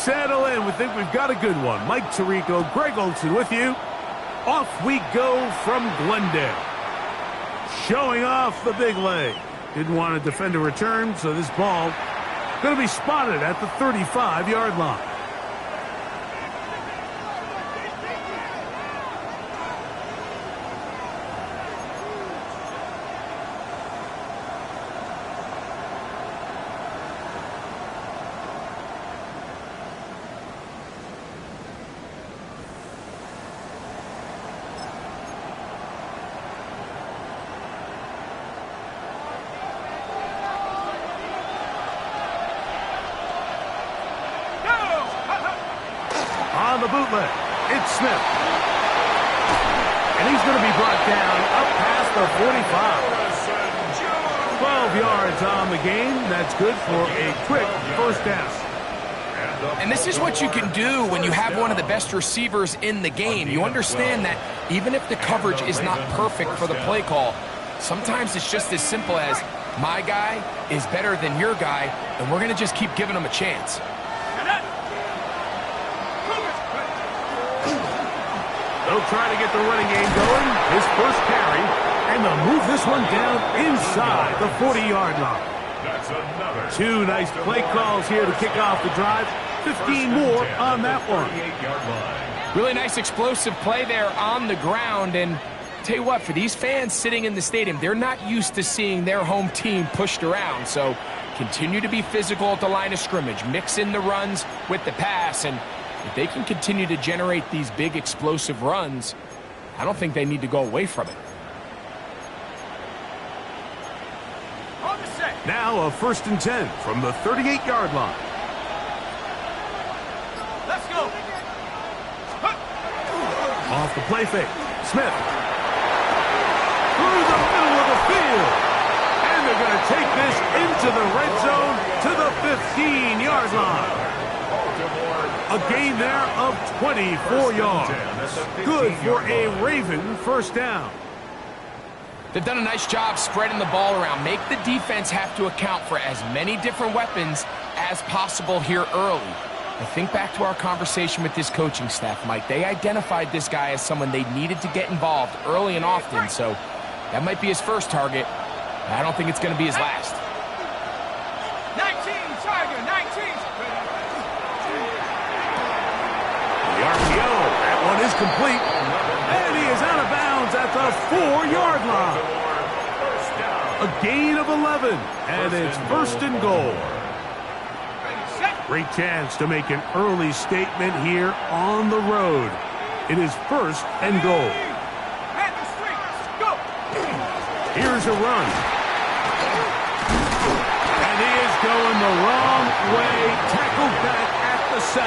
settle in. We think we've got a good one. Mike Tirico, Greg Olson with you. Off we go from Glendale. Showing off the big leg. Didn't want to defend a return, so this ball going to be spotted at the 35-yard line. On the bootleg, it's Smith. And he's going to be brought down up past the 45. 12 yards on the game. That's good for a quick first down. And this is what you can do when you have one of the best receivers in the game. You understand that even if the coverage is not perfect for the play call, sometimes it's just as simple as my guy is better than your guy, and we're going to just keep giving him a chance. They'll try to get the running game going. His first carry, and they'll move this one down inside the 40-yard line. That's another. Two nice play calls here to kick off the drive. 15 more on that one. Really nice explosive play there on the ground. And tell you what, for these fans sitting in the stadium, they're not used to seeing their home team pushed around. So continue to be physical at the line of scrimmage. Mix in the runs with the pass. And if they can continue to generate these big explosive runs, I don't think they need to go away from it. Now a 1st and 10 from the 38-yard line. Let's go. Off the play fake. Smith. Through the middle of the field. And they're going to take this into the red zone to the 15-yard line. A gain there of 24 yards. Good for a Raven first down. They've done a nice job spreading the ball around. Make the defense have to account for as many different weapons as possible here early. I think back to our conversation with this coaching staff, Mike. They identified this guy as someone they needed to get involved early and often, so that might be his first target. I don't think it's going to be his last. 19, Tiger, 19. The RPO, that one is complete. And he is out of bounds at the 4-yard line. A gain of 11, and it's 1st and goal. Great chance to make an early statement here on the road. It is 1st and goal. Here's a run. And he is going the wrong way. Tackled back at the 7.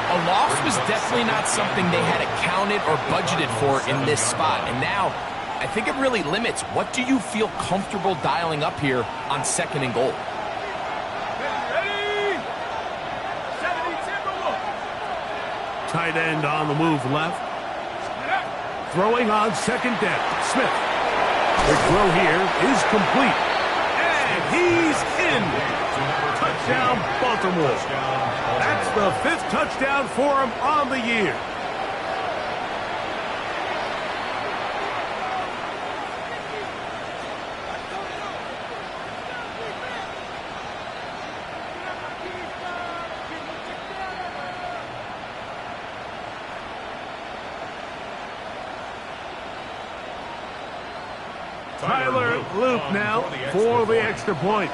A loss was definitely not something they had accounted or budgeted for in this spot. And now, I think it really limits what do you feel comfortable dialing up here on 2nd and goal. Tight end on the move left. Throwing on 2nd down. Smith. The throw here is complete. And he's in. Touchdown, Baltimore. That's the 5th touchdown for him on the year. Tyler Loop now for the extra point.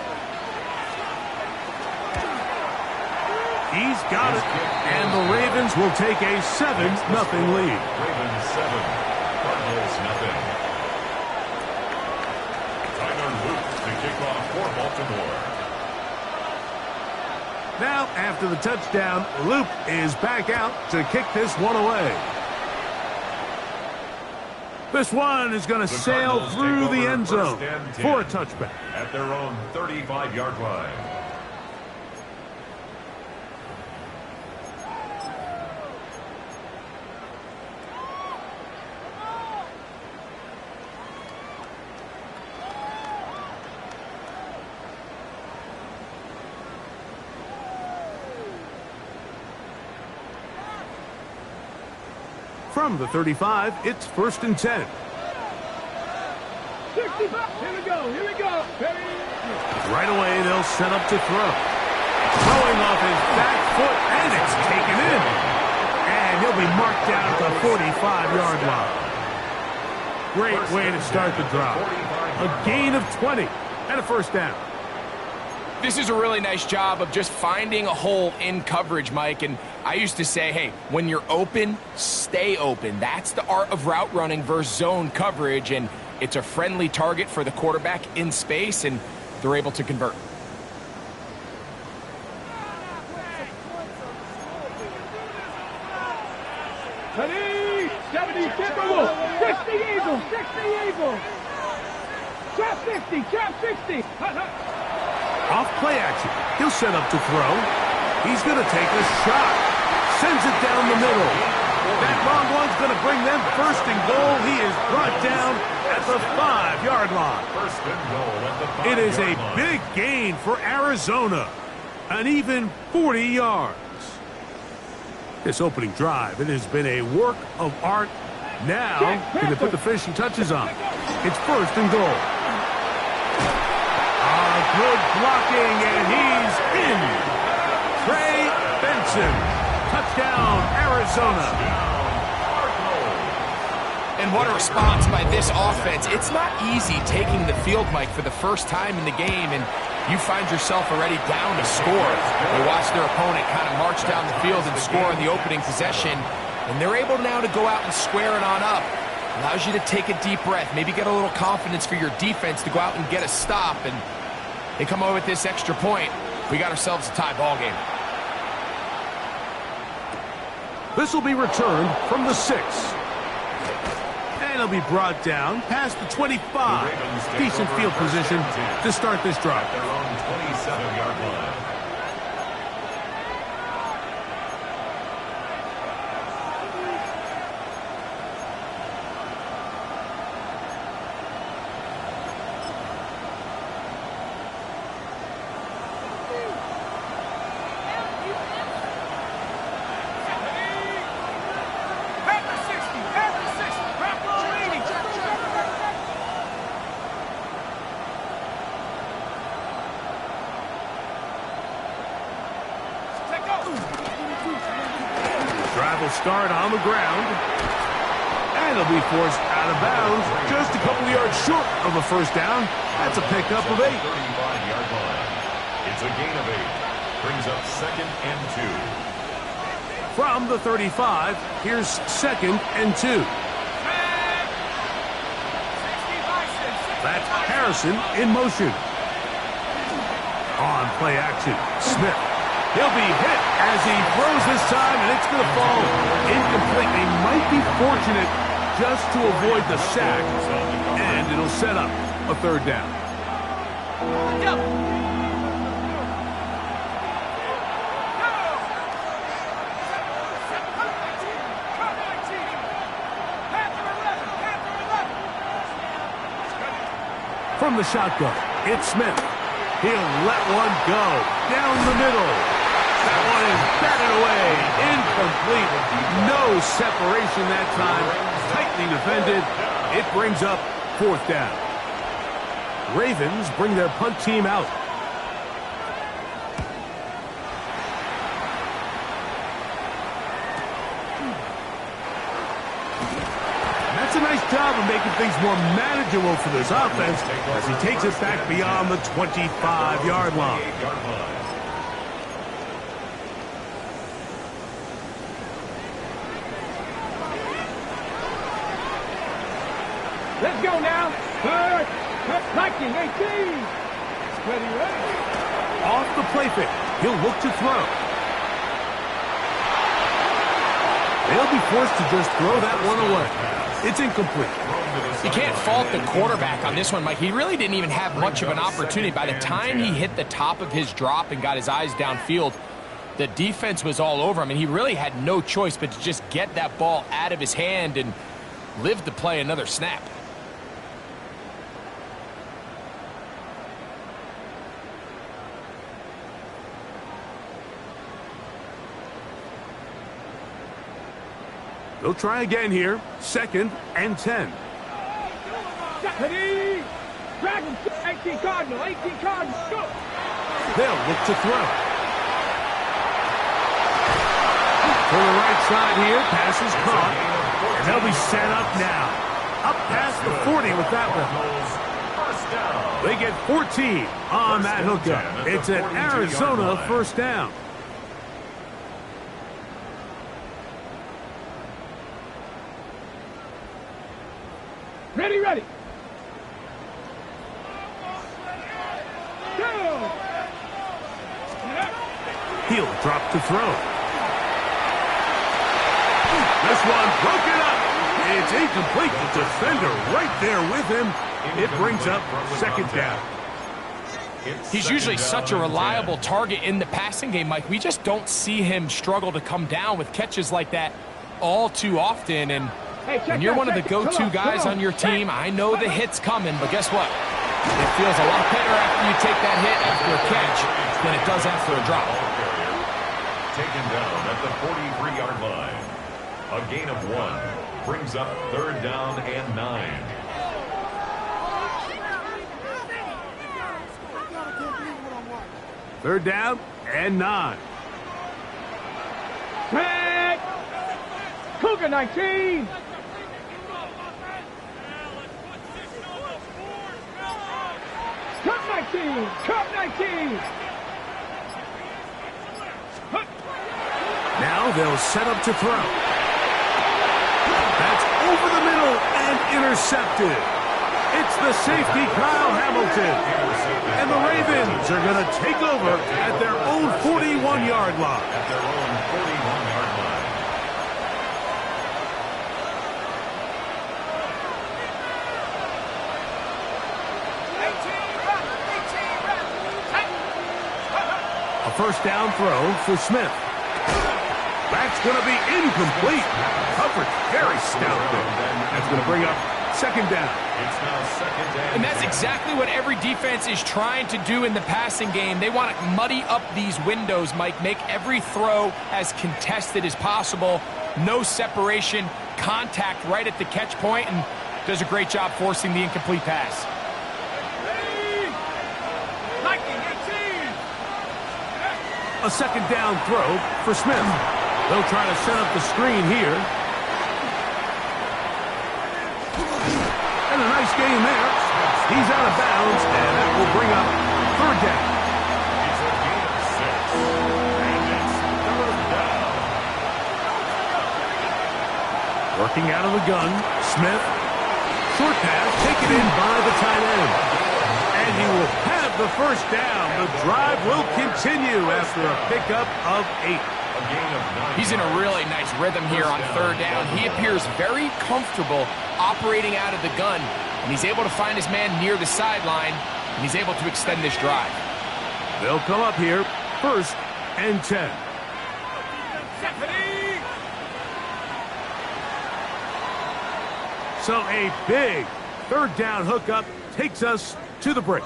He's got it, and the Ravens will take a 7-0 lead. Ravens 7, Cardinals nothing. Tyler Loop to kick off for Baltimore. Now, after the touchdown, Loop is back out to kick this one away. This one is going to sail through the end zone for a touchback. At their own 35-yard line. From the 35, it's 1st and 10. 65. Here we go. Here we go. Right away, they'll set up to throw. Throwing off his back foot, and it's taken in. And he'll be marked down at the 45-yard line. Great way to start the drive. A gain of 20 and a 1st down. This is a really nice job of just finding a hole in coverage, Mike. And I used to say, hey, when you're open, stay open. That's the art of route running versus zone coverage. And it's a friendly target for the quarterback in space, and they're able to convert. Ready? 70, 60 Eagles. 60 Eagles. Trap 60. Trap 60. Off play action. He'll set up to throw. He's going to take a shot. Sends it down the middle. That long one's going to bring them 1st and goal. He is brought down at the 5-yard line. 1st and goal at the 5-yard line. It is a big gain for Arizona. An even 40 yards. This opening drive, it has been a work of art. Now, can they put the finishing touches on? It's 1st and goal. Good blocking, and he's in. Trey Benson. Touchdown, Arizona. And what a response by this offense. It's not easy taking the field, Mike, for the first time in the game, and you find yourself already down to score. They watch their opponent kind of march down the field and score in the opening possession, and they're able now to go out and square it on up. Allows you to take a deep breath, maybe get a little confidence for your defense to go out and get a stop, and they come over with this extra point. We got ourselves a tie ball game. This will be returned from the 6. And it'll be brought down past the 25. Decent field position to start this drive. At their own 27-yard line. Start on the ground. And he'll be forced out of bounds just a couple yards short of a 1st down. That's a pickup of 8. 35-yard line. It's a gain of 8. Brings up 2nd and 2. From the 35, here's 2nd and 2. That's Harrison in motion. On play action, Smith. He'll be hit as he throws this time, and it's going to fall incomplete. They might be fortunate just to avoid the sack, and it'll set up a 3rd down. From the shotgun, it's Smith. He'll let one go down the middle. That one is batted away. Incomplete. No separation that time. Tightly defended. It brings up 4th down. Ravens bring their punt team out. That's a nice job of making things more manageable for this offense as he takes it back beyond the 25-yard line. Let's go now. 3rd. Liking 18. Ready. Off the play fake. He'll look to throw. They'll be forced to just throw that one away. It's incomplete. You can't fault the quarterback on this one, Mike. He really didn't even have much of an opportunity. By the time he hit the top of his drop and got his eyes downfield, the defense was all over him, and he really had no choice but to just get that ball out of his hand and live to play another snap. They'll try again here. 2nd and 10. Ready? Dragon, 18 Cardinal, 18 Cardinal, go! They'll look to throw. To the right side here, pass is caught. And they'll be set up now. Up past the 40 with that one. They get 14 on that hookup. It's an Arizona first down. Ready, ready. Go! He'll drop to throw. This one broken up. It's incomplete. The defender right there with him. It brings up 2nd down. He's usually such a reliable target in the passing game, Mike. We just don't see him struggle to come down with catches like that all too often. And when you're one of the go-to guys on your team, I know the hit's coming, but guess what? It feels a lot better after you take that hit after a catch than it does after a drop. Taken down at the 43-yard line. A gain of 1 brings up 3rd down and 9. Third down and 9. Tag! Cougar 19! Cup 19! Cup 19! Now they'll set up to throw. That's over the middle and intercepted. It's the safety, Kyle Hamilton. And the Ravens are going to take over at their own 41-yard line. At their own 41-yard line. A first down throw for Smith. That's going to be incomplete. Coverage very stout there. That's going to bring up 2nd down. It's now 2nd down. And that's exactly what every defense is trying to do in the passing game. They want to muddy up these windows, Mike, make every throw as contested as possible. No separation, contact right at the catch point, and does a great job forcing the incomplete pass. A 2nd down throw for Smith. They'll try to set up the screen here. And a nice gain there. He's out of bounds, and that will bring up 3rd down. It's a gain of 6. And it's 3rd down. Working out of the gun, Smith. Short pass taken in by the tight end. And he will have the first down. The drive will continue after a pickup of 8. He's in a really nice rhythm here on 3rd down. He appears very comfortable operating out of the gun, and he's able to find his man near the sideline, and he's able to extend this drive. They'll come up here, 1st and 10. So a big 3rd down hookup takes us to the break.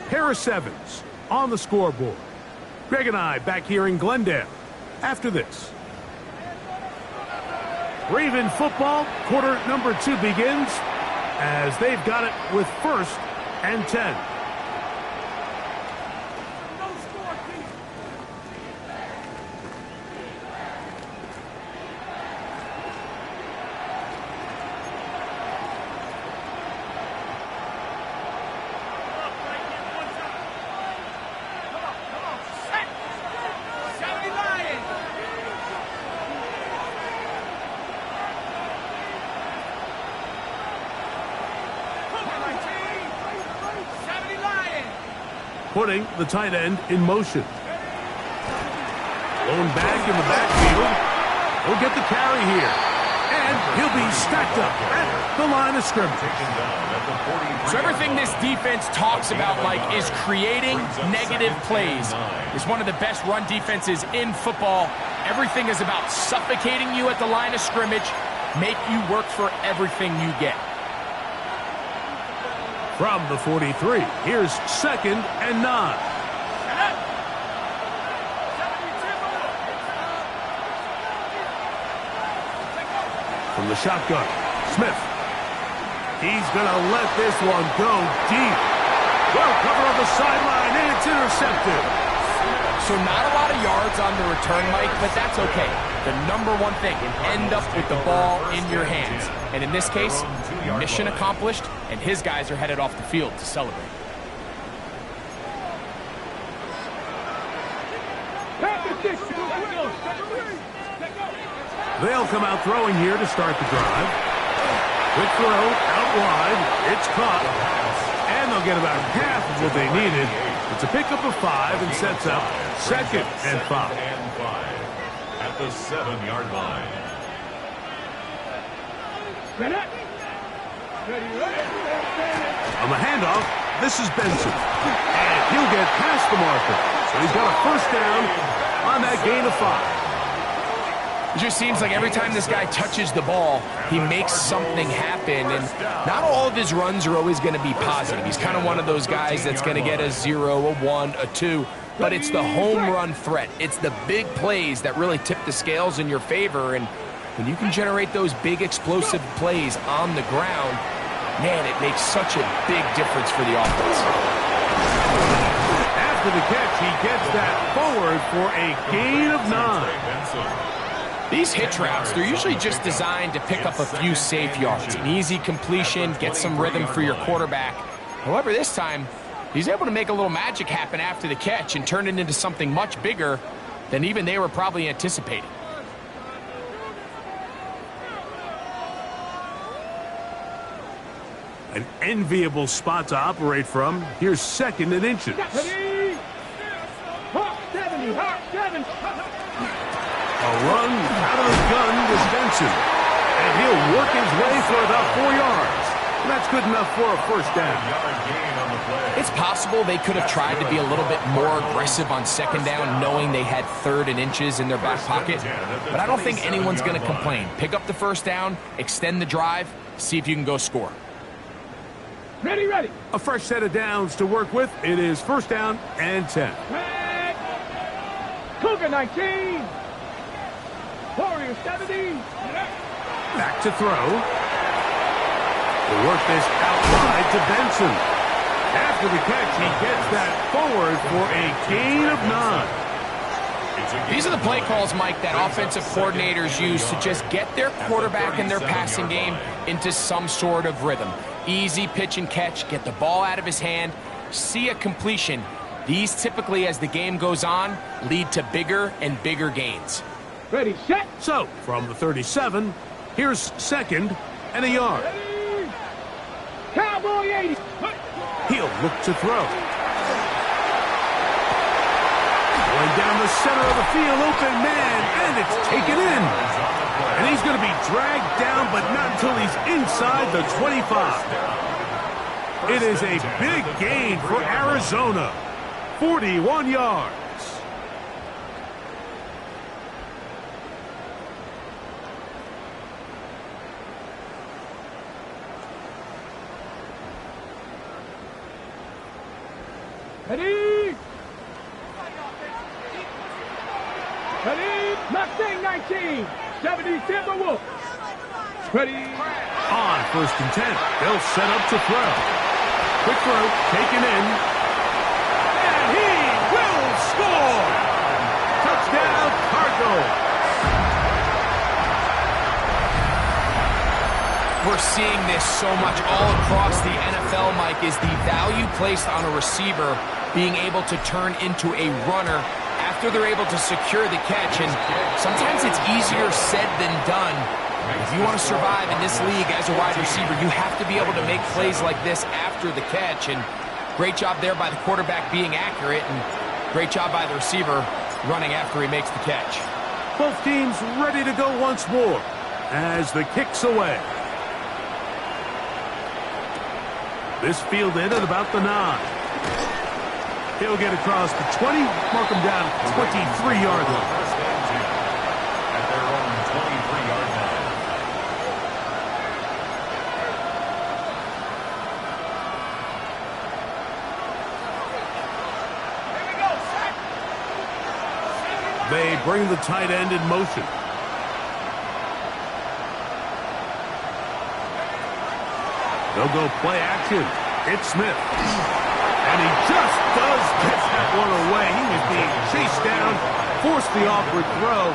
Pair of 7s on the scoreboard. Greg and I back here in Glendale after this. Raven football, quarter number 2 begins as they've got it with 1st and 10. Putting the tight end in motion. Thrown back in the backfield. He'll get the carry here. And he'll be stacked up at the line of scrimmage. So everything this defense talks about, Mike, is creating negative plays. It's one of the best run defenses in football. Everything is about suffocating you at the line of scrimmage, make you work for everything you get. From the 43, here's 2nd and 9. From the shotgun, Smith. He's going to let this one go deep. Well covered on the sideline, and it's intercepted. So not a lot of yards on the return, Mike, but that's okay. The number one thing, end up with the ball in your hands. And in this case, mission accomplished, and his guys are headed off the field to celebrate. They'll come out throwing here to start the drive. Quick throw, out wide. It's caught. And they'll get about half of what they needed. It's a pickup of 5 and sets up 2nd and 5. At the 7-yard line. On the handoff, this is Benson. And he'll get past the marker. So he's got a first down on that gain of 5. It just seems like every time this guy touches the ball, he makes something happen. And not all of his runs are always going to be positive. He's kind of one of those guys that's going to get a 0, a 1, a 2. But it's the home run threat. It's the big plays that really tip the scales in your favor. And when you can generate those big explosive plays on the ground, man, it makes such a big difference for the offense. After the catch, he gets that forward for a gain of 9. These hitch routes, they're usually just designed to pick up a few safe yards. An easy completion, get some rhythm for your quarterback. However, this time, he's able to make a little magic happen after the catch and turn it into something much bigger than even they were probably anticipating. An enviable spot to operate from. Here's 2nd and inches. 70. A run out of the gun with Benson. And he'll work his way for about 4 yards. And that's good enough for a first down. It's possible they could have tried to be a little bit more aggressive on 2nd down, knowing they had 3rd and inches in their back pocket. But I don't think anyone's going to complain. Pick up the first down, extend the drive, see if you can go score. Ready. A fresh set of downs to work with. It is first down and 10. Cougar 19. Warrior 70. Back to throw. We'll work this out wide to Benson. After the catch, he gets that forward for a gain of 9. These are the play calls, Mike, that offensive coordinators use to just get their quarterback and their passing game into some sort of rhythm. Easy pitch and catch, get the ball out of his hand, see a completion. These typically, as the game goes on, lead to bigger and bigger gains. Ready, set. So, from the 37, here's 2nd and a yard. Ready. Cowboy 80. He'll look to throw. Going down the center of the field, open man, and it's taken in. And he's going to be dragged down, but not until he's inside the 25. It is a big gain for Arizona. 41 yards. Ready. Mustang 19. 70 Timberwolves. Ready. On 1st and 10. They'll set up to throw. Quick throw, taken in. And he will score! Touchdown, Cardinals! We're seeing this so much all across the NFL, Mike, is the value placed on a receiver being able to turn into a runner after they're able to secure the catch. And sometimes it's easier said than done. If you want to survive in this league as a wide receiver, you have to be able to make plays like this after the catch. And great job there by the quarterback being accurate, and great job by the receiver running after he makes the catch. Both teams ready to go once more as the kick's away. This fielded at about the 9. He'll get across the 20, mark him down at the 23-yard line. At their own 23-yard line. They bring the tight end in motion. They'll go play action. It's Smith. And he just does get that one away. He was being chased down, forced the awkward throw.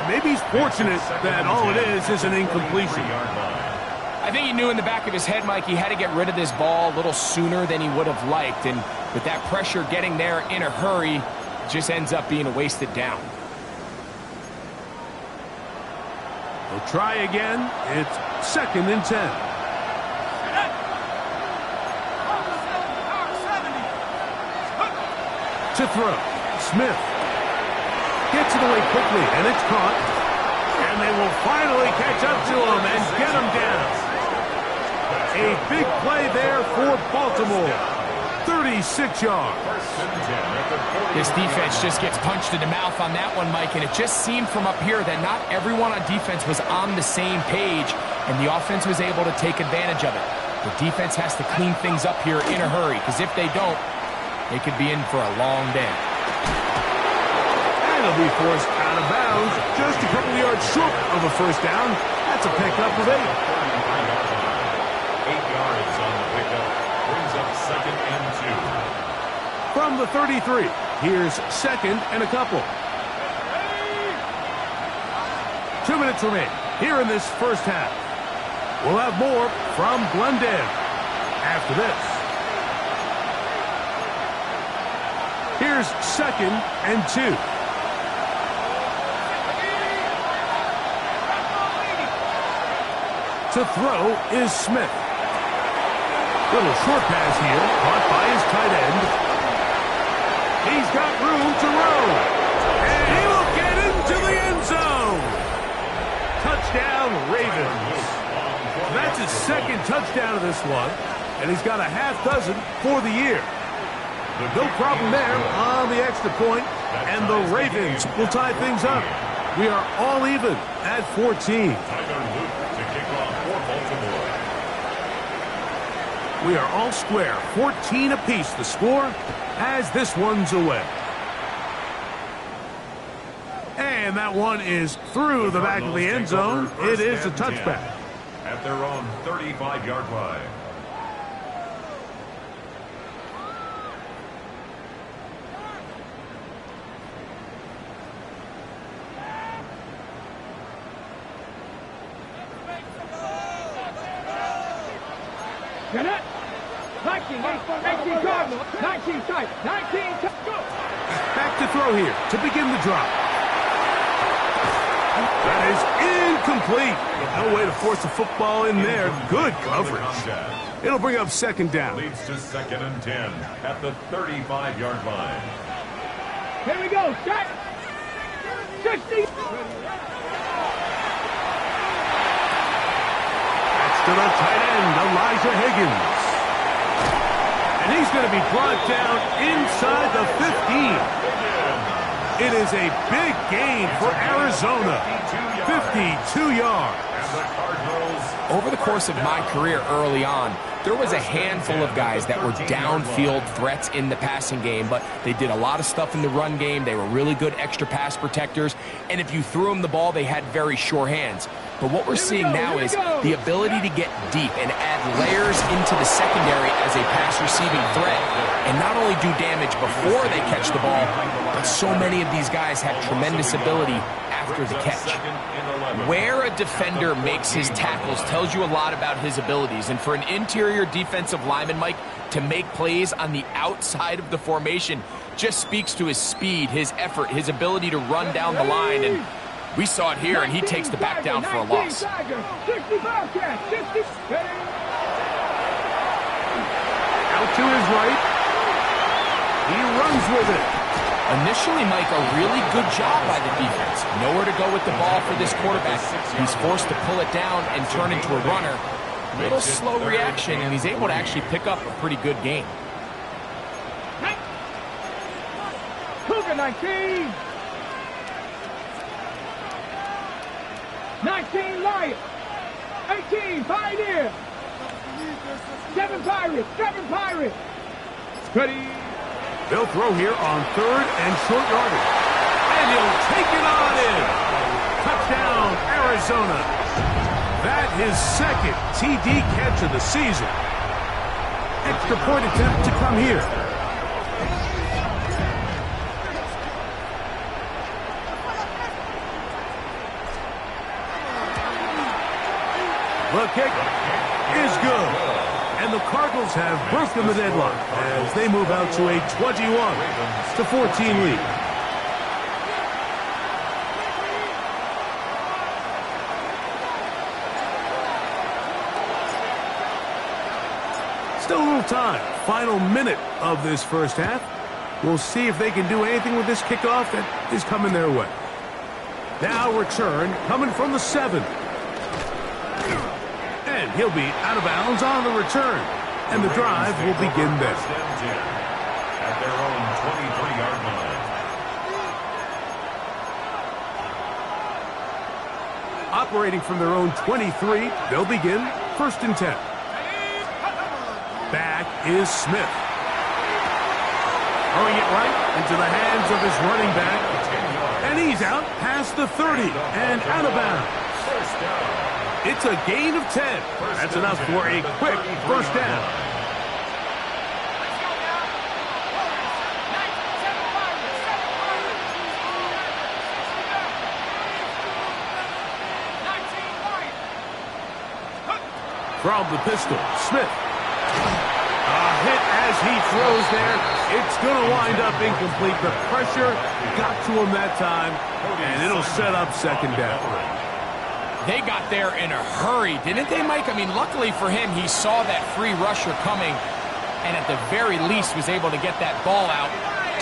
Maybe he's fortunate that all it is an incompletion. I think he knew in the back of his head, Mike, he had to get rid of this ball a little sooner than he would have liked. And with that pressure getting there in a hurry, it just ends up being a wasted down. They'll try again. It's 2nd and 10. To throw. Smith gets it away quickly, and it's caught. And they will finally catch up to him and get him down. A big play there for Baltimore. 36 yards. This defense just gets punched in the mouth on that one, Mike, and it just seemed from up here that not everyone on defense was on the same page, and the offense was able to take advantage of it. The defense has to clean things up here in a hurry, because if they don't, they could be in for a long day. And he'll be forced out of bounds, just a couple of yards short of a first down. That's a pickup of 8. 8 yards on the pickup. Brings up 2nd and 2. From the 33, here's 2nd and a couple. 2 minutes remain here in this first half. We'll have more from Glendale after this. Here's 2nd and 2. To throw is Smith. Little short pass here, caught by his tight end. He's got room to roam. And he will get into the end zone. Touchdown, Ravens. That's his 2nd touchdown of this one. And he's got a half dozen for the year. No problem there on the extra point, and the Ravens will tie things up. We are all even at 14. To kick off for Baltimore. We are all square, 14 apiece the score as this one's away. And that one is through the back of the end zone. It is a touchback. At their own 35-yard line. Get it? 19 Cardinals, 19 tight, 19 tight, go! Back to throw here to begin the drop. That is incomplete. No way to force the football in there. Good coverage. It'll bring up 2nd down. Leads to 2nd and 10 at the 35-yard line. Here we go, set! 60! To the tight end, Elijah Higgins. And he's going to be brought down inside the 15. It is a big gain for Arizona. 52 yards. Over the course of my career early on, there was a handful of guys that were downfield threats in the passing game, but they did a lot of stuff in the run game. They were really good extra pass protectors, and if you threw them the ball, they had very sure hands. But what we're seeing now is the ability to get deep and add layers into the secondary as a pass-receiving threat, and not only do damage before they catch the ball, but so many of these guys have tremendous ability after the catch. Where a defender makes his tackles tells you a lot about his abilities, and for an interior defensive lineman, Mike, to make plays on the outside of the formation just speaks to his speed, his effort, his ability to run down the line, and we saw it here, and he takes the back down for a loss. 60 Bobcat, 60. Out to his right. He runs with it. Initially, Mike, a really good job by the defense. Nowhere to go with the ball for this quarterback. He's forced to pull it down and turn into a runner. A little slow reaction, and he's able to actually pick up a pretty good game. Cougar 19. 19 Lions. 18 Pioneer. 7 Pirates. 7 Pirates. Ready. They'll throw here on 3rd and short yardage. And he'll take it on in. Touchdown, Arizona. That his second TD catch of the season. Extra point attempt to come here. The kick is good. And the Cardinals have broken the deadlock as they move out to a 21-14 lead. Still a little time. Final minute of this first half. We'll see if they can do anything with this kickoff that is coming their way. Now return coming from the 7. And he'll be out of bounds on the return. And the drive will begin there. At their own 23-yard line. Operating from their own 23, they'll begin 1st and 10. Back is Smith. Throwing it right into the hands of his running back. And he's out past the 30 and out of bounds. It's a gain of 10. That's enough for a quick first down. From the pistol, Smith. A hit as he throws there. It's going to wind up incomplete. The pressure got to him that time, and it'll set up 2nd down. They got there in a hurry, didn't they, Mike? I mean, luckily for him, he saw that free rusher coming, and at the very least was able to get that ball out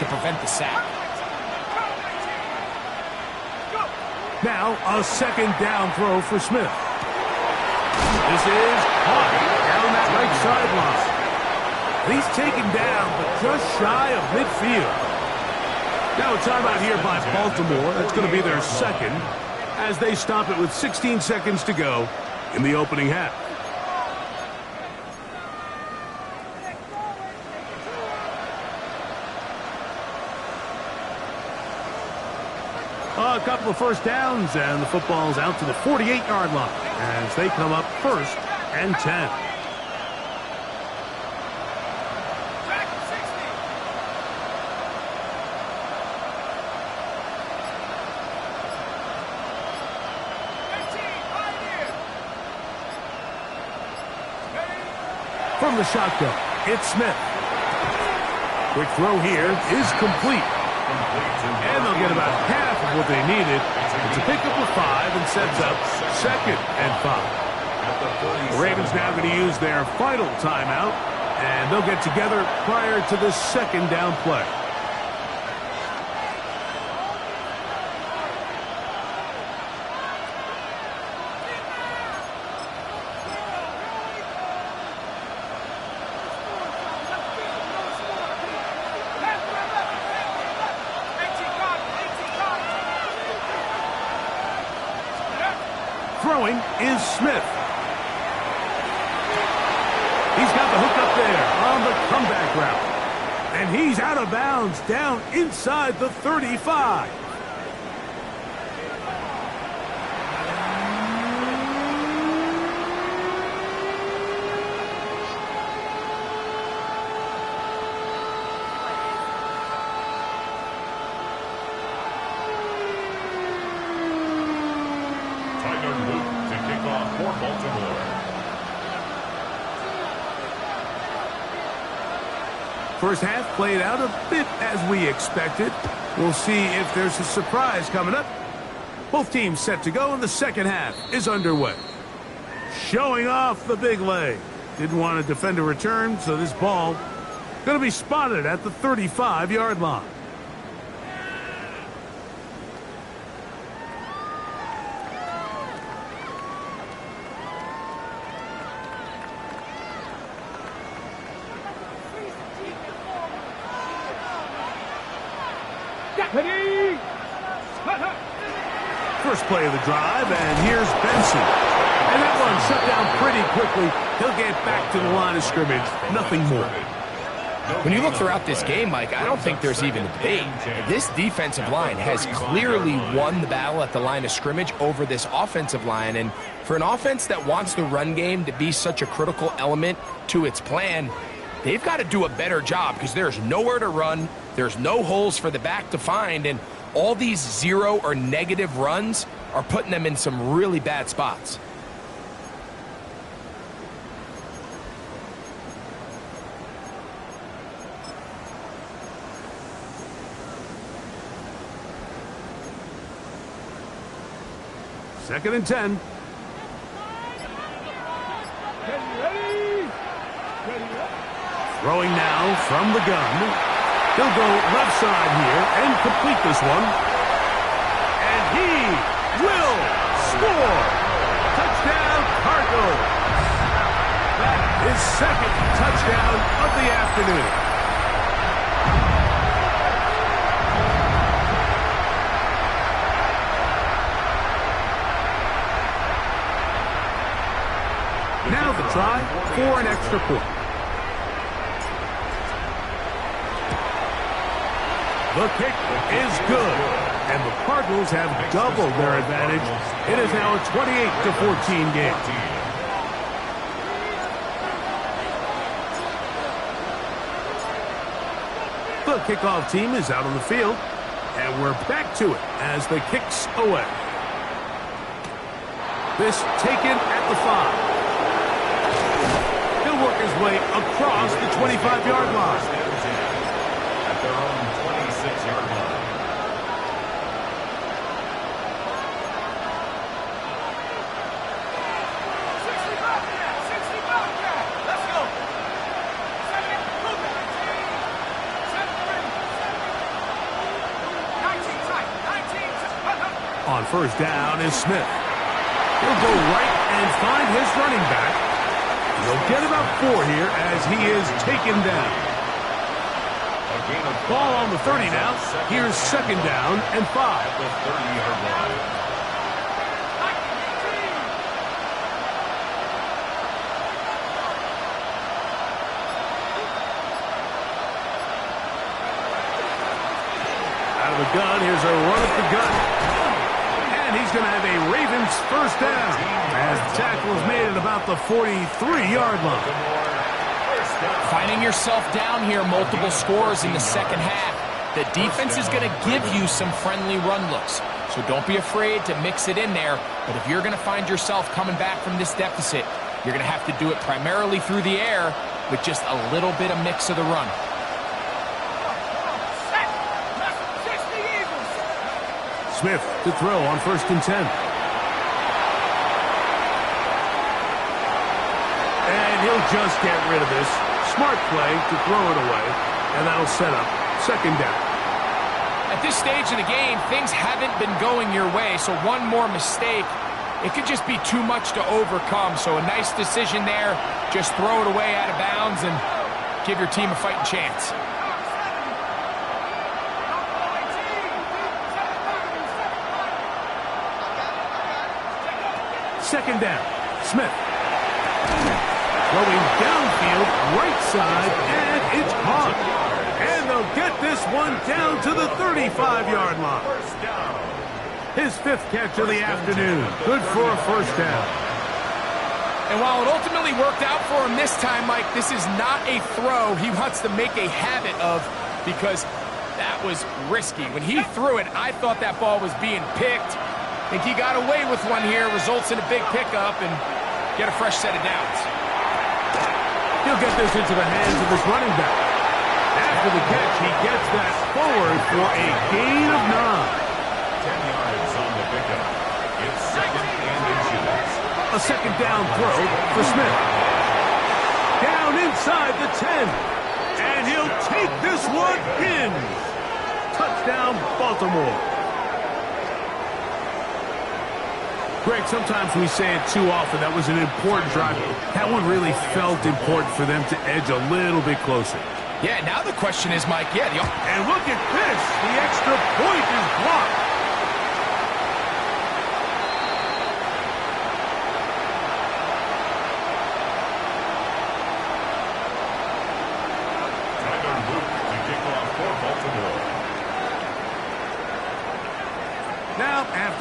to prevent the sack. Now, a 2nd down throw for Smith. This is high down that right sideline. He's taken down, but just shy of midfield. Now a timeout here by Baltimore. That's going to be their 2nd as they stop it with 16 seconds to go in the opening half. A couple of first downs, and the football's out to the 48-yard line as they come up 1st and 10. From the shotgun, it's Smith. Quick throw here is complete. And they'll get about half of what they needed. It's a pickup of 5 and sets up 2nd and 5. The Ravens now going to use their final timeout, and they'll get together prior to the 2nd down play. Throwing is Smith. He's got the hook up there on the comeback route. And he's out of bounds down inside the 35. First half played out a bit as we expected. We'll see if there's a surprise coming up. Both teams set to go, and the 2nd half is underway. Showing off the big leg. Didn't want to defend a return, so this ball going to be spotted at the 35-yard line. First play of the drive, and here's Benson. And that one shut down pretty quickly. He'll get back to the line of scrimmage. Nothing more. When you look throughout this game, Mike, I don't think there's even a debate. This defensive line has clearly won the battle at the line of scrimmage over this offensive line. And for an offense that wants the run game to be such a critical element to its plan, they've got to do a better job because there's nowhere to run. There's no holes for the back to find. And all these zero or negative runs are putting them in some really bad spots. Second and 10. Throwing now from the gun. He'll go left side here and complete this one. And he will score. Touchdown, Cardinals. His second touchdown of the afternoon. Now the try for an extra point. The kick is good, and the Cardinals have doubled their advantage. It is now a 28-14 game. The kickoff team is out on the field, and we're back to it as the kick's away. This taken at the 5. Work his way across the 25-yard line. At their own 26-yard line. Let's go. On first down is Smith. He'll go right and find his running back. He'll get about 4 here as he is taken down. Ball on the 30 now. Here's second down and 5. At the 30-yard line. Out of the gun, here's a run at the gut. And he's going to have a Ravens first down as the tackle is made at about the 43-yard line. Finding yourself down here, multiple scores in the second half. The defense is going to give you some friendly run looks, so don't be afraid to mix it in there. But if you're going to find yourself coming back from this deficit, you're going to have to do it primarily through the air with just a little bit of mix of the run. Smith to throw on first and 10. And he'll just get rid of this. Smart play to throw it away, and that'll set up second down. At this stage of the game, things haven't been going your way, so one more mistake, it could just be too much to overcome. So a nice decision there. Just throw it away out of bounds and give your team a fighting chance. Second down, Smith. Throwing downfield, right side, and it's caught. And they'll get this one down to the 35-yard line. His 5th catch of the afternoon. Good for a first down. And while it ultimately worked out for him this time, Mike, this is not a throw he wants to make a habit of because that was risky. When he threw it, I thought that ball was being picked. I think he got away with one here, results in a big pickup, and get a fresh set of downs. He'll get this into the hands of his running back. After the catch, he gets that forward for a gain of 9. 10 yards on the pickup. It's second and inches. A second down throw for Smith. Down inside the 10. And he'll take this one in. Touchdown, Baltimore. Greg, sometimes we say it too often. That was an important drive. That one really felt important for them to edge a little bit closer. Yeah, now the question is, Mike, and look at this. The extra point is blocked.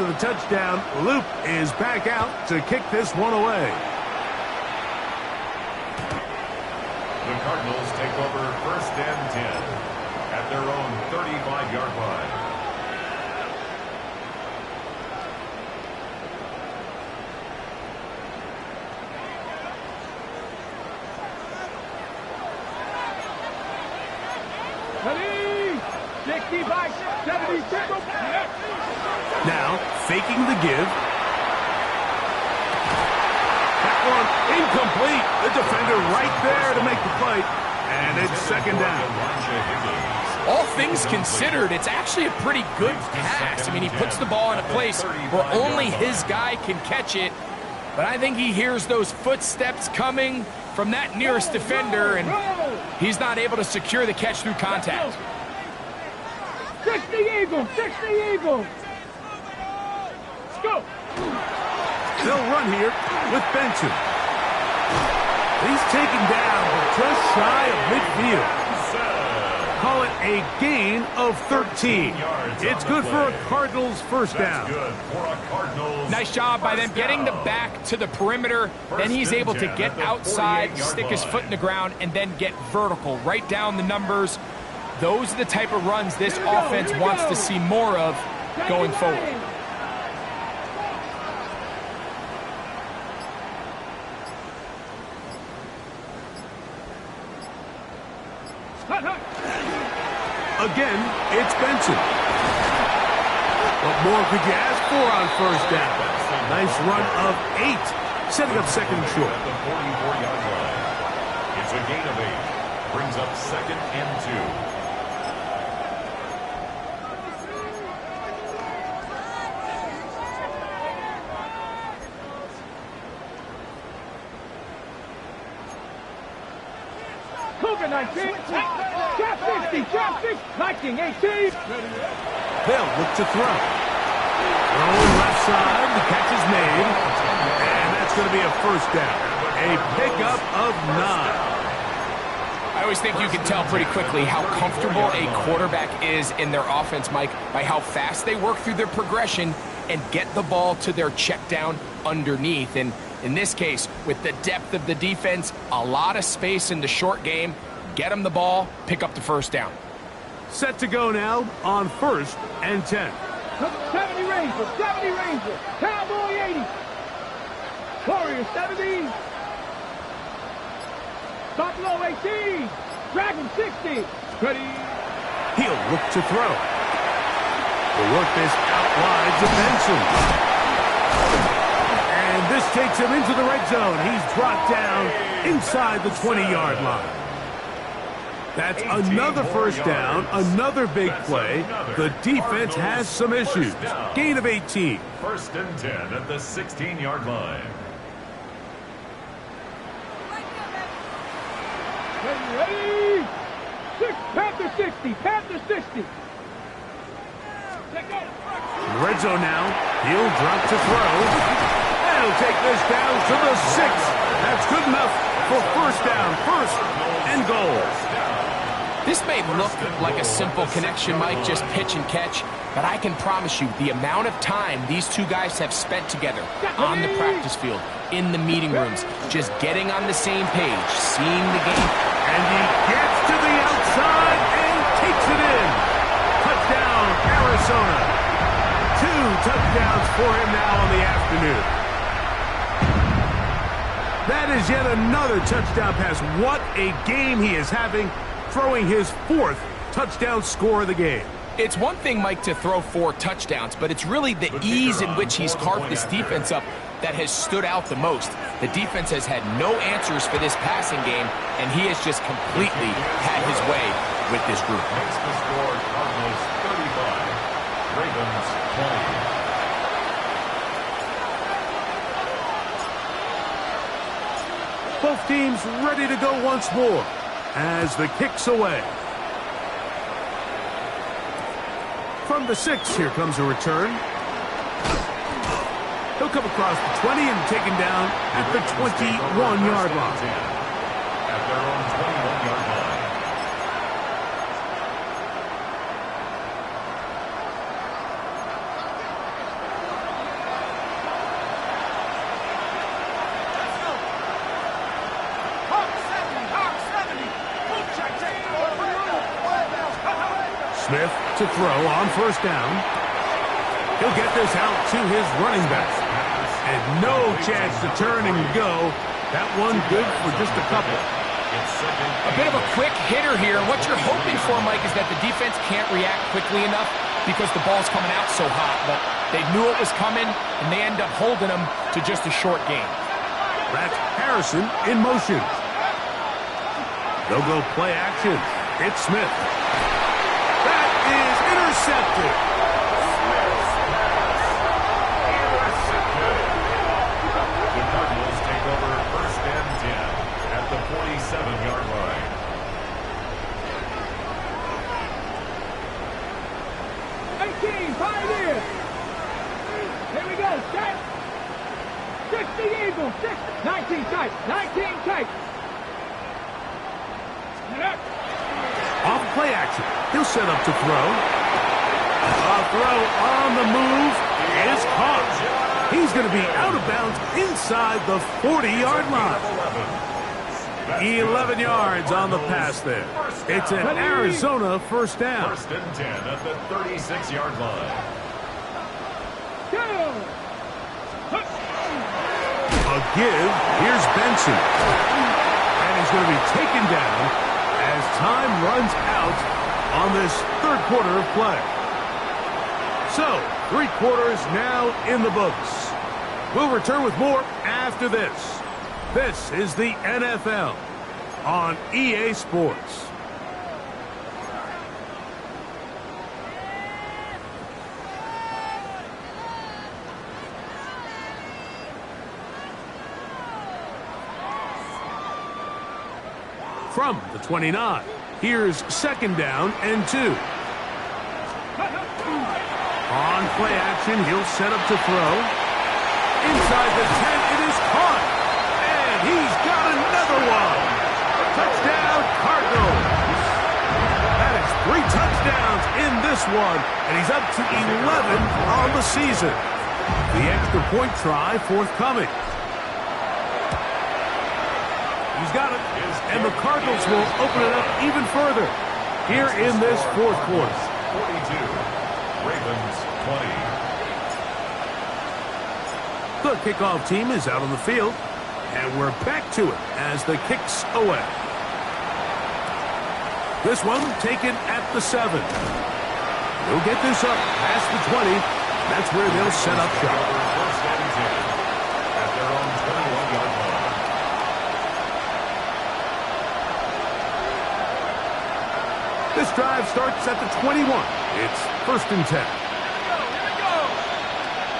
after the touchdown, Luke is back out to kick this one away. The Cardinals take over 1st and 10 at their own 35-yard line. Ready? 65, 76. Now, faking the give. That one incomplete. The defender right there to make the play. And it's 2nd down. All things considered, it's actually a pretty good pass. I mean, he puts the ball in a place where only his guy can catch it. But I think he hears those footsteps coming from that nearest defender, and he's not able to secure the catch through contact. 60 Eagles, 60 Eagles. Let's go. They'll run here with Benson. He's taken down just shy of midfield. Call it a gain of 13. It's good for a Cardinals 1st down. Nice job by them getting the back to the perimeter. Then he's able to get outside, stick his foot in the ground, and then get vertical right down the numbers. Those are the type of runs this offense wants to see more of going forward. Again, it's Benson. What more could you ask for on 1st down? Nice run of 8, setting up 2nd and short. At the 44-yard line. It's a gain of 8. Brings up 2nd and 2. Cougar 19. Trap 60. Trap 60. Viking 18. They'll look to throw. Throwing left side. The catch is made. And that's going to be a 1st down. A pickup of 9. I always think you can tell pretty quickly how comfortable a quarterback is in their offense, Mike, by how fast they work through their progression and get the ball to their check down underneath. And in this case, with the depth of the defense, a lot of space in the short game, get them the ball, pick up the 1st down. Set to go now on 1st and 10. 70 Rangers, 70 Rangers. Cowboy 80. Warrior 70. Buffalo 18. Dragon 60. Ready. He'll look to throw. We'll work this out wide to Benson. And this takes him into the red zone. He's brought down inside the 20-yard line. That's another 1st down, another big play. The defense has some issues. Gain of 18. 1st and 10 at the 16-yard line. Ready. Panther 60. Panther 60. Red zone now. He'll drop to throw. And he'll take this down to the 6. That's good enough for 1st down. 1st and goal. This may look like a simple connection, Mike, just pitch and catch, but I can promise you the amount of time these two guys have spent together on the practice field, in the meeting rooms, just getting on the same page, seeing the game. And he gets to the outside and takes it in. Touchdown, Arizona. 2 touchdowns for him now on the afternoon. That is yet another touchdown pass. What a game he is having, throwing his 4th touchdown score of the game. It's one thing, Mike, to throw 4 touchdowns, but it's really the ease in which he's carved this defense up that has stood out the most. The defense has had no answers for this passing game, and he has just completely had his way with this group. Makes the score Cardinals 35, Ravens 20. Both teams ready to go once more as the kick's away. From the 6, here comes a return. He'll come across the 20 and taken down at the 21-yard line. At their own 21-yard line. Smith to throw on first down. He'll get this out to his running back. And no chance to turn and go. That one good for just a couple. A bit of a quick hitter here. What you're hoping for, Mike, is that the defense can't react quickly enough because the ball's coming out so hot. But they knew it was coming, and they end up holding them to just a short game. That's Harrison in motion. They'll go play action. It's Smith. That is intercepted. The Cardinals take over first and 10 at the 47-yard line. Pioneers. Here we go. Set. 60 Eagles. 19 tight. 19 tight. Off play action. He'll set up to throw. A throw on the move is caught. He's going to be out of bounds inside the 40-yard line. 11 yards on the pass there. It's an Arizona first down. First and 10 at the 36-yard line. A give. Here's Benson. And he's going to be taken down as time runs out on this third quarter of play. So, 3 quarters now in the books. We'll return with more after this. This is the NFL on EA Sports. From the 29, here's second down and 2. On play action, he'll set up to throw. Inside the 10, it is caught. And he's got another one. Touchdown, Cardinals. That is 3 touchdowns in this one, and he's up to 11 on the season. The extra point try forthcoming. He's got it, and the Cardinals will open it up even further here in this fourth quarter. 42, Ravens 20. The kickoff team is out on the field, and we're back to it as the kick's away. This one taken at the 7. They'll get this up past the 20. That's where they'll set up shop. First and 10 at their own 21-yard line. This drive starts at the 21. It's first and 10.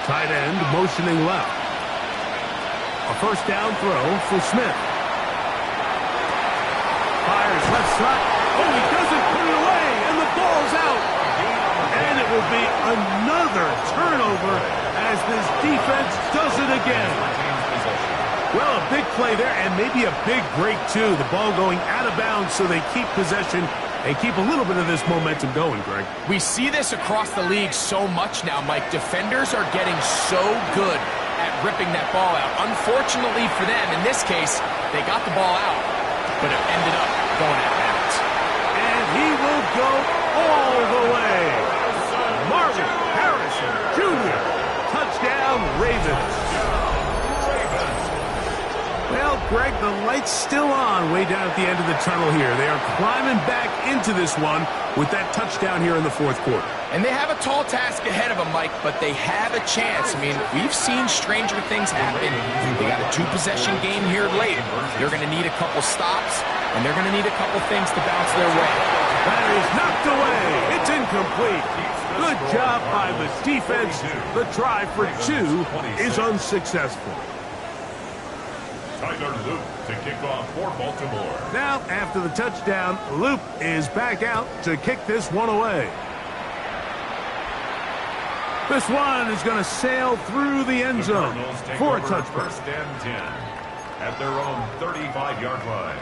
Tight end motioning left. A first down throw for Smith. Fires left side. Oh, he doesn't put it away, and the ball's out. And it will be another turnover as this defense does it again. Well, a big play there, and maybe a big break, too. The ball going out of bounds, so they keep possession and keep a little bit of this momentum going, Greg. We see this across the league so much now, Mike. Defenders are getting so good at ripping that ball out. Unfortunately for them, in this case, they got the ball out, but it ended up going out of bounds. And he will go all the way. Marvin Harrison Jr. Touchdown, Ravens. Well, Greg, the light's still on way down at the end of the tunnel here. They are climbing back into this one with that touchdown here in the fourth quarter. And they have a tall task ahead of them, Mike, but they have a chance. I mean, we've seen stranger things happen. They got a 2-possession game here late. They're going to need a couple stops, and they're going to need a couple things to bounce their way. That is knocked away. It's incomplete. Good job by the defense. The try for 2 is unsuccessful. Tyler Luke to kick off for Baltimore. Now, after the touchdown, Luke is back out to kick this one away. This one is going to sail through the end zone for a touchdown. First and 10 at their own 35-yard line.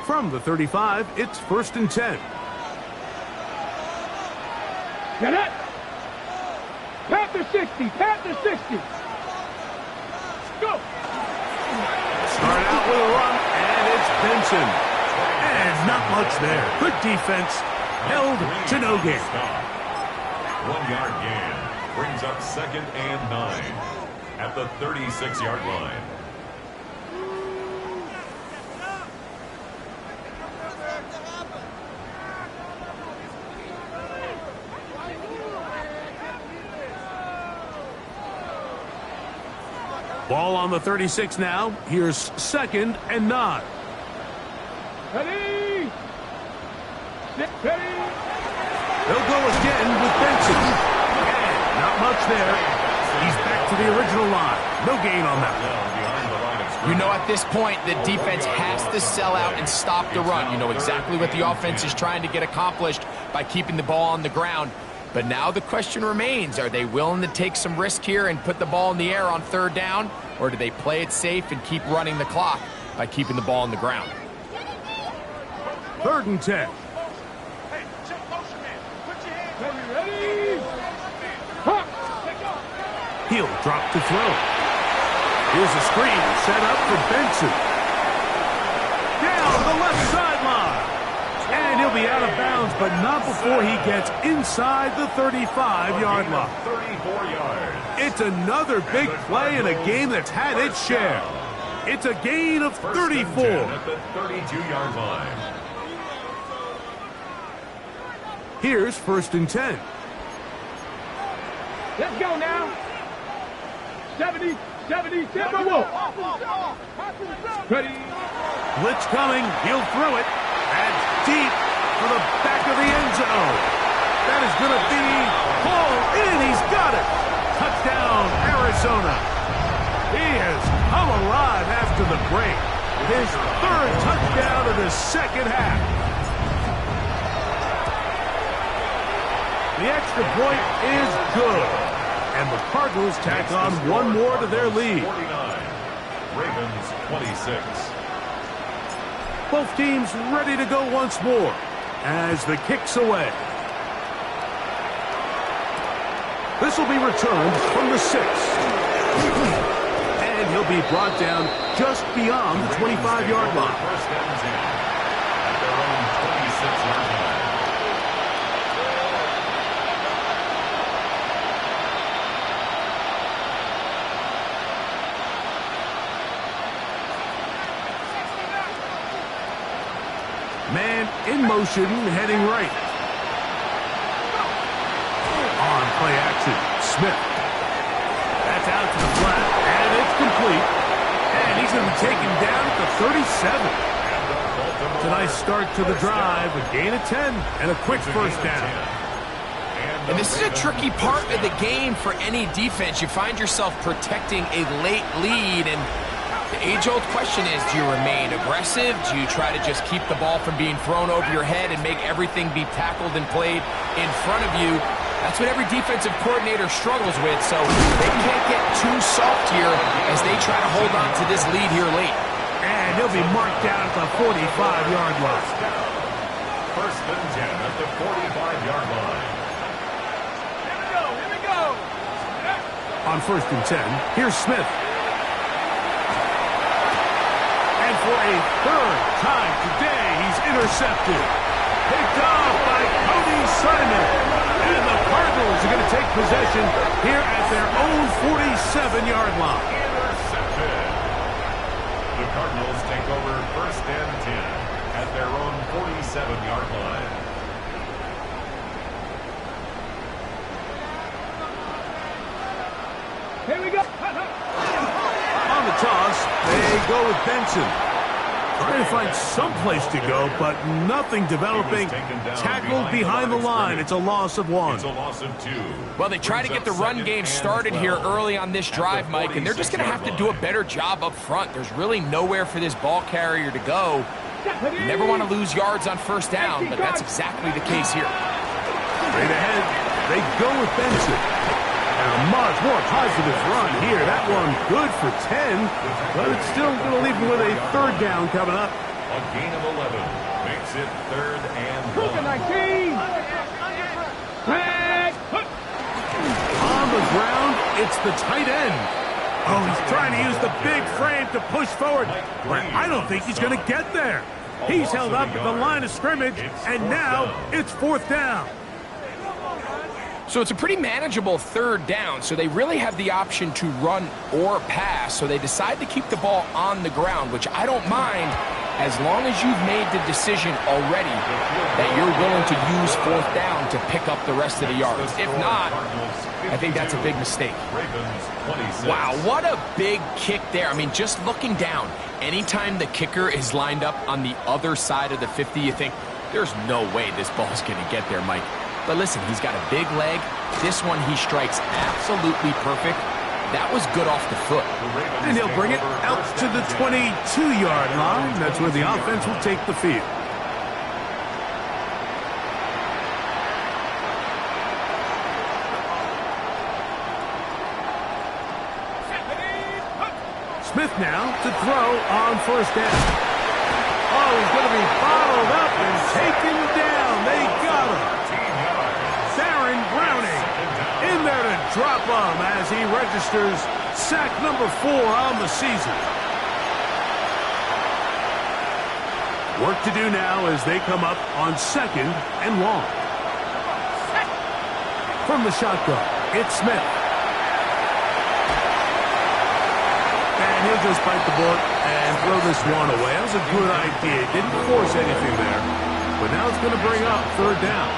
From the 35, it's first and 10. Get it. Panther 60, Panther 60. Go. Start out with a run, and it's Benson. And not much there. Good defense. Held to no gain. 1 yard gain. Brings up 2nd and 9 at the 36-yard line. Ball on the 36 now. Here's 2nd and 9. Ready? Ready? They'll go again with Benson. And not much there. He's back to the original line. No gain on that one. You know, at this point, the defense has to sell out and stop the run. You know exactly what the offense is trying to get accomplished by keeping the ball on the ground. But now the question remains, are they willing to take some risk here and put the ball in the air on 3rd down? Or do they play it safe and keep running the clock by keeping the ball on the ground? 3rd and 10. Ready? He'll drop to throw. Here's a screen set up for Benson. Down the left sideline. And he'll be out of bounds, but not before he gets inside the 35-yard line. 34 yards. It's another big play in a game that's had its share. It's a gain of 34. At the 32-yard line. Here's 1st and 10. Let's go now. 70, Timberwolf. Ready? Blitz coming. He'll throw it. That's deep for the back of the end zone. That is going to be hauled in. He's got it. Touchdown, Arizona. He has come alive after the break. His 3rd touchdown of the 2nd half. The extra point is good. And the Cardinals tack on one more to their lead. 49. Ravens 26. Both teams ready to go once more as the kick's away. This will be returned from the 6. And he'll be brought down just beyond the 25-yard line. 1st and 10 at their own 26-yard line. Man in motion, heading right. On play action, Smith. That's out to the flat, and it's complete. And he's going to be taken down at the 37. It's a nice start to the drive, a gain of 10, and a quick 1st down. And this is a tricky part of the game for any defense. You find yourself protecting a late lead, and the age-old question is, do you remain aggressive? Do you try to just keep the ball from being thrown over your head and make everything be tackled and played in front of you? That's what every defensive coordinator struggles with, so they can't get too soft here as they try to hold on to this lead here late. And he'll be marked down at the 45-yard line. 1st and 10 at the 45-yard line. Here we go. On 1st and 10, here's Smith. And for a 3rd time today, he's intercepted. Picked off by Cody Simon. And the Cardinals are going to take possession here at their own 47-yard line. Intercepted. The Cardinals take over 1st and 10 at their own 47-yard line. Here we go. On the toss, they go with Benson. Trying to find some place to go, but nothing developing. Tackled behind the line. It's a loss of 1. It's a loss of 2. Well, they try to get the run game started here early on this drive, Mike, and they're just going to have to do a better job up front. There's really nowhere for this ball carrier to go. You never want to lose yards on 1st down, but that's exactly the case here. Straight ahead, they go with Benson. And a much more positive run here. That one good for 10, but it's still going to leave him with a 3rd down coming up. A gain of 11 makes it 3rd and 1. 19. On the ground, it's the tight end. Oh, he's trying to use the big frame to push forward, but I don't think he's going to get there. He's held up at the line of scrimmage, and now it's 4th down. So it's a pretty manageable 3rd down, so they really have the option to run or pass, so they decide to keep the ball on the ground, which I don't mind as long as you've made the decision already that you're willing to use 4th down to pick up the rest of the yards. If not, I think that's a big mistake. Wow, what a big kick there. I mean, just looking down, anytime the kicker is lined up on the other side of the 50, you think, there's no way this ball's going to get there, Mike. But listen, he's got a big leg. This one he strikes absolutely perfect. That was good off the foot. And he'll bring it out to the 22-yard line. That's where the offense will take the field. Smith now to throw on 1st down. Oh, he's going to be bottled up and taken down. They got him. In there to drop him as he registers sack number 4 on the season. Work to do now as they come up on 2nd and long. From the shotgun, it's Smith. And he'll just bite the bullet and throw this one away. That was a good idea. Didn't force anything there. But now it's going to bring up 3rd down.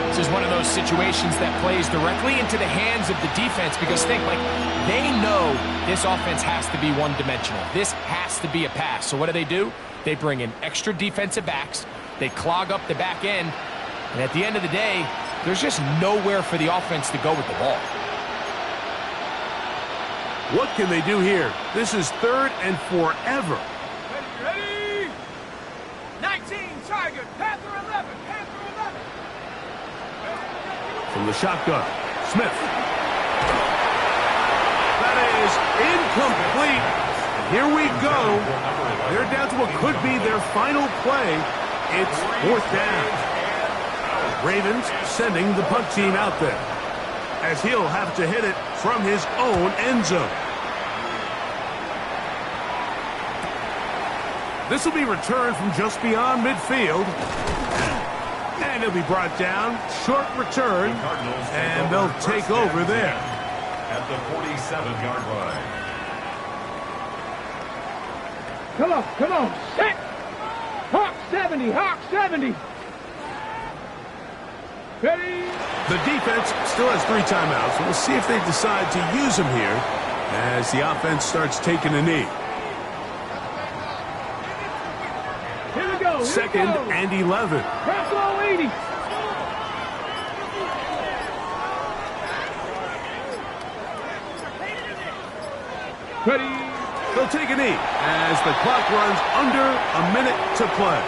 This is one of those situations that plays directly into the hands of the defense because think, like, they know this offense has to be one-dimensional. This has to be a pass. So what do? They bring in extra defensive backs. They clog up the back end. And at the end of the day, there's just nowhere for the offense to go with the ball. What can they do here? This is 3rd and forever. Ready? 19, Tiger, Panther 11, Panther 11. From the shotgun, Smith. That is incomplete. And here we go. They're down to what could be their final play. It's 4th down. Ravens sending the punt team out there, as he'll have to hit it from his own end zone. This will be returned from just beyond midfield. And he'll be brought down. Short return. And they'll take over there. At the 47-yard line. Come on, set! Hawk 70, Hawk 70. Ready? The defense still has 3 timeouts. We'll see if they decide to use them here as the offense starts taking a knee. Here we go. 2nd and 11. Press all 80. Ready? They'll take a knee as the clock runs under a minute to play.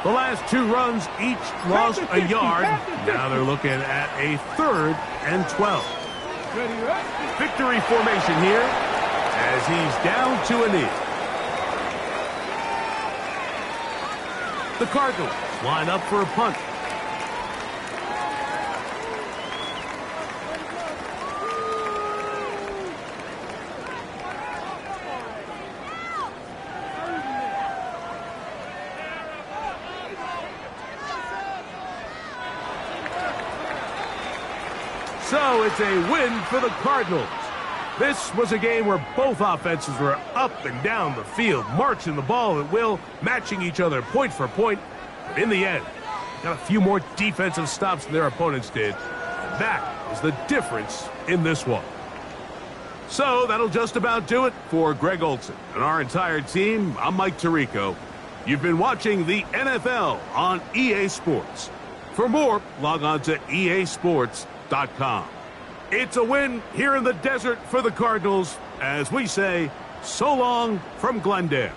The last 2 runs each lost a yard. Now they're looking at a 3rd and 12. Victory formation here as he's down to a knee. The Cardinals line up for a punt. So it's a win for the Cardinals. This was a game where both offenses were up and down the field, marching the ball at will, matching each other point for point. But in the end, got a few more defensive stops than their opponents did. And that was the difference in this one. So that'll just about do it for Greg Olson and our entire team. I'm Mike Tirico. You've been watching the NFL on EA Sports. For more, log on to easports.com. It's a win here in the desert for the Cardinals as we say so long from Glendale.